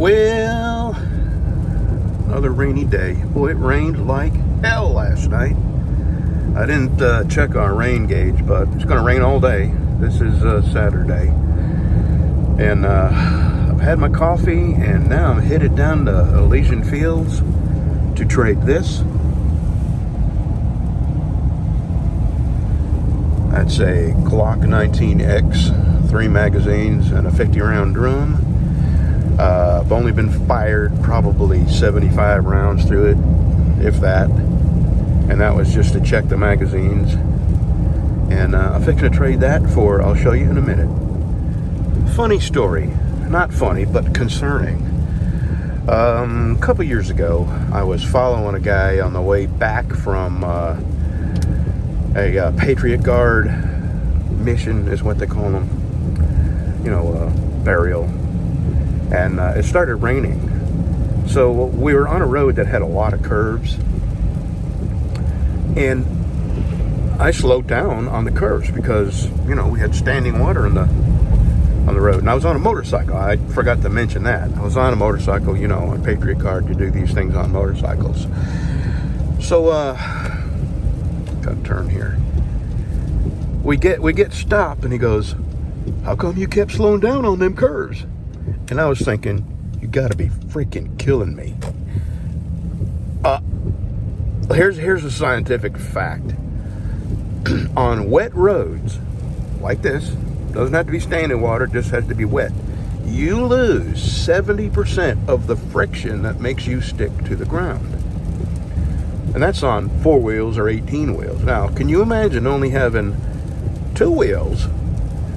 Well, another rainy day. Boy, it rained like hell last night. I didn't check our rain gauge, but it's going to rain all day. This is Saturday. And I've had my coffee, and now I'm headed down to Elysian Fields to trade this. That's a Glock 19X, 3 magazines, and a 50-round drum. I've only been fired probably 75 rounds through it, if that. And that was just to check the magazines. And I'm fixing to trade that for, I'll show you in a minute. Funny story. Not funny, but concerning. A couple years ago, I was following a guy on the way back from a Patriot Guard mission, is what they call them. You know, burial. And it started raining. So we were on a road that had a lot of curves. And I slowed down on the curves because, you know, we had standing water on the road. And I was on a motorcycle. I forgot to mention that. I was on a motorcycle, you know, on Patriot Guard, you do these things on motorcycles. So, gotta turn here. We get stopped, and he goes, "How come you kept slowing down on them curves?" And I was thinking, you gotta be freaking killing me. Here's a scientific fact. On wet roads, like this, doesn't have to be standing water, just has to be wet, you lose 70% of the friction that makes you stick to the ground. And that's on 4 wheels or 18 wheels. Now, can you imagine only having 2 wheels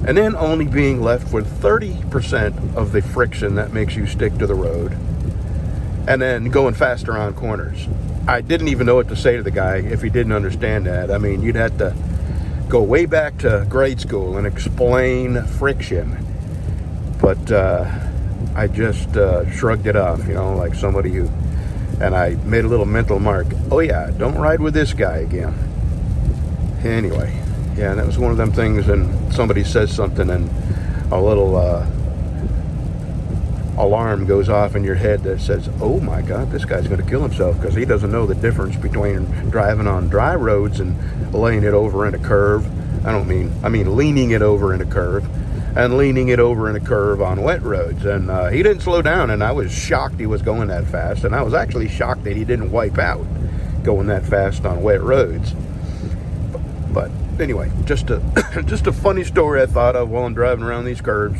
and then only being left with 30% of the friction that makes you stick to the road, and then going faster on corners? I didn't even know what to say to the guy if he didn't understand that. I mean, you'd have to go way back to grade school and explain friction. But I just shrugged it off, you know, like somebody who, and I made a little mental mark. Oh yeah, don't ride with this guy again. Anyway, yeah, that was one of them things, and somebody says something and a little alarm goes off in your head that says, oh my God, this guy's going to kill himself, because he doesn't know the difference between driving on dry roads and laying it over in a curve. I mean leaning it over in a curve, and leaning it over in a curve on wet roads. And he didn't slow down, and I was shocked he was going that fast, and I was actually shocked that he didn't wipe out going that fast on wet roads. But anyway, just a funny story I thought of while I'm driving around these curves.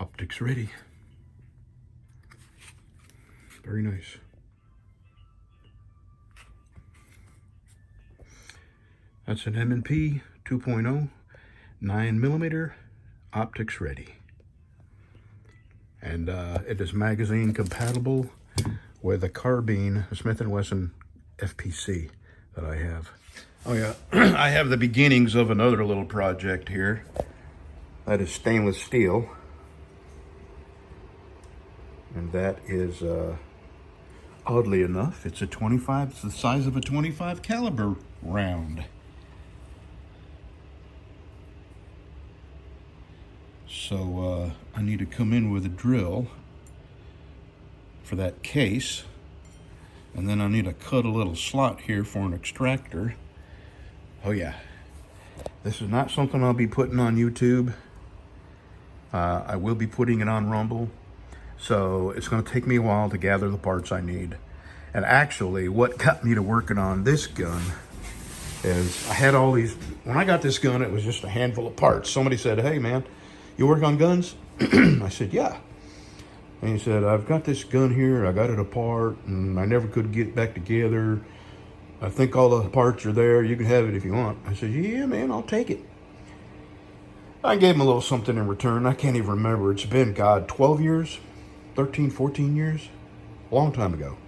Optics ready. Very nice. That's an M&P 2.0, 9mm, optics ready. And it is magazine compatible with a carbine, a Smith & Wesson FPC that I have. Oh yeah, I have the beginnings of another little project here. That is stainless steel. And that is, oddly enough, it's it's the size of a 25 caliber round. So I need to come in with a drill for that case. And then I need to cut a little slot here for an extractor. Oh yeah, this is not something I'll be putting on YouTube. I will be putting it on Rumble. So it's going to take me a while to gather the parts I need. And actually, what got me to working on this gun is I had all these, when I got this gun, it was just a handful of parts. Somebody said, hey man, you work on guns? I said, yeah. And he said, I've got this gun here, I got it apart, and I never could get it back together. I think all the parts are there, you can have it if you want. I said, yeah man, I'll take it. I gave him a little something in return. I can't even remember. It's been, God, 12 years? 13, 14 years? A long time ago.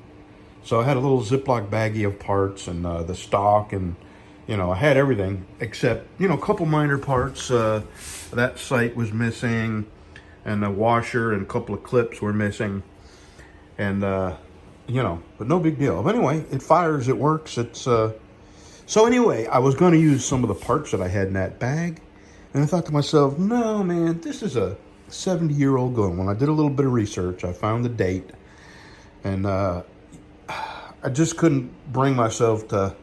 So I had a little Ziploc baggie of parts and the stock, and, you know, I had everything except, you know, a couple minor parts. That sight was missing. and the washer and a couple of clips were missing. And, you know, but no big deal. But anyway, it fires, it works. It's, so anyway, I was going to use some of the parts that I had in that bag. And I thought to myself, no, man, this is a 70-year-old gun. When I did a little bit of research, I found the date. And I just couldn't bring myself to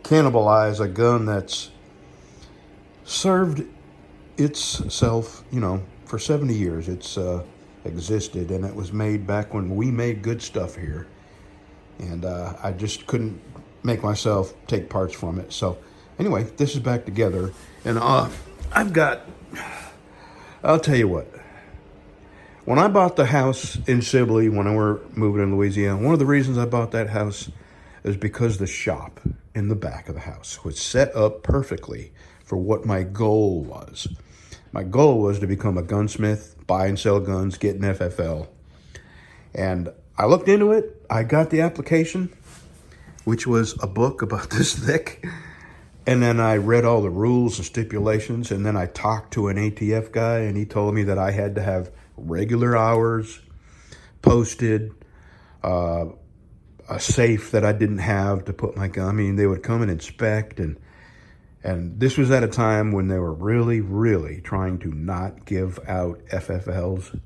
cannibalize a gun that's served itself, you know, for 70 years. It's existed, and it was made back when we made good stuff here. And I just couldn't make myself take parts from it. So anyway, this is back together. And I've got, I'll tell you what. When I bought the house in Sibley, when I were moving in Louisiana, one of the reasons I bought that house is because the shop in the back of the house was set up perfectly for what my goal was. My goal was to become a gunsmith, buy and sell guns, get an FFL. And I looked into it. I got the application, which was a book about this thick. And then I read all the rules and stipulations. And then I talked to an ATF guy, and he told me that I had to have regular hours posted, a safe that I didn't have to put my gun. I mean, they would come and inspect, and this was at a time when they were really, really trying to not give out FFLs.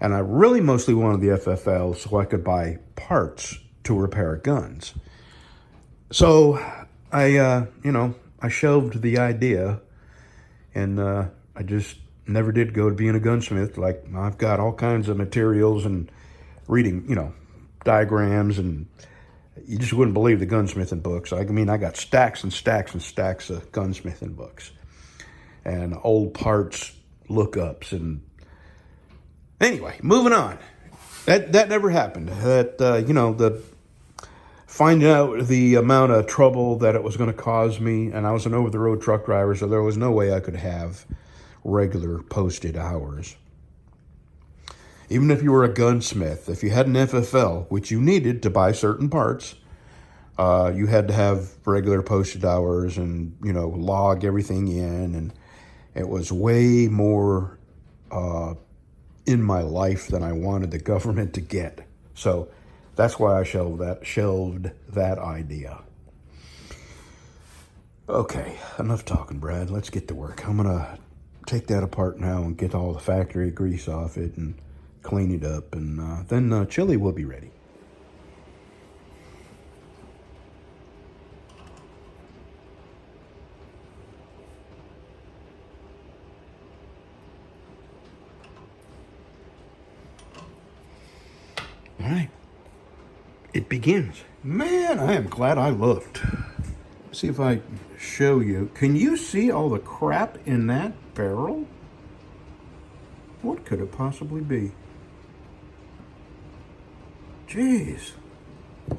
And I really mostly wanted the FFL so I could buy parts to repair guns. So I shelved the idea, and I just never did go to being a gunsmith. Like, I've got all kinds of materials and reading, you know, diagrams, and you just wouldn't believe the gunsmithing books. I mean, I got stacks and stacks and stacks of gunsmithing books and old parts lookups. And anyway, moving on. That never happened. That, you know, the finding out the amount of trouble that it was going to cause me, and I was an over-the-road truck driver, so there was no way I could have regular posted hours. Even if you were a gunsmith, if you had an FFL, which you needed to buy certain parts, you had to have regular posted hours and, you know, log everything in. And it was way more in my life than I wanted the government to get. So that's why I shelved that idea. Okay, enough talking, Brad. Let's get to work. I'm going to take that apart now and get all the factory grease off it and clean it up, and then chili will be ready. All right, it begins. Man, I am glad I looked. Let's see if I show you. Can you see all the crap in that barrel? What could it possibly be? Jeez. All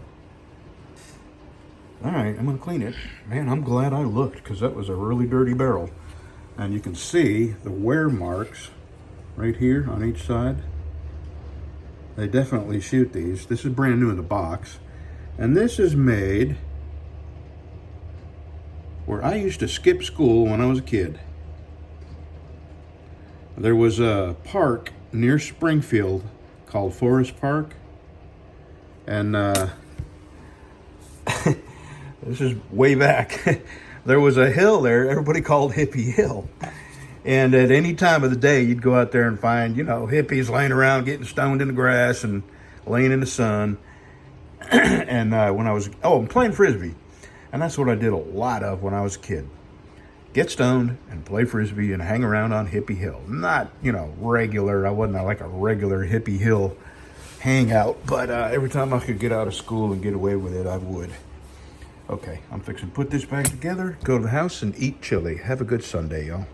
right, I'm gonna clean it. Man, I'm glad I looked, because that was a really dirty barrel. And you can see the wear marks right here on each side. They definitely shoot these. This is brand new in the box. And this is made where I used to skip school when I was a kid. There was a park near Springfield called Forest Park. And this is way back. There was a hill there everybody called Hippie Hill. And at any time of the day, you'd go out there and find, you know, hippies laying around getting stoned in the grass and laying in the sun. And when I was, I'm playing Frisbee. And that's what I did a lot of when I was a kid. Get stoned and play Frisbee and hang around on Hippie Hill. Not, you know, regular. I wasn't like a regular Hippie Hill hangout, but every time I could get out of school and get away with it, I would. Okay, I'm fixing to put this back together, go to the house, and eat chili. Have a good Sunday, y'all.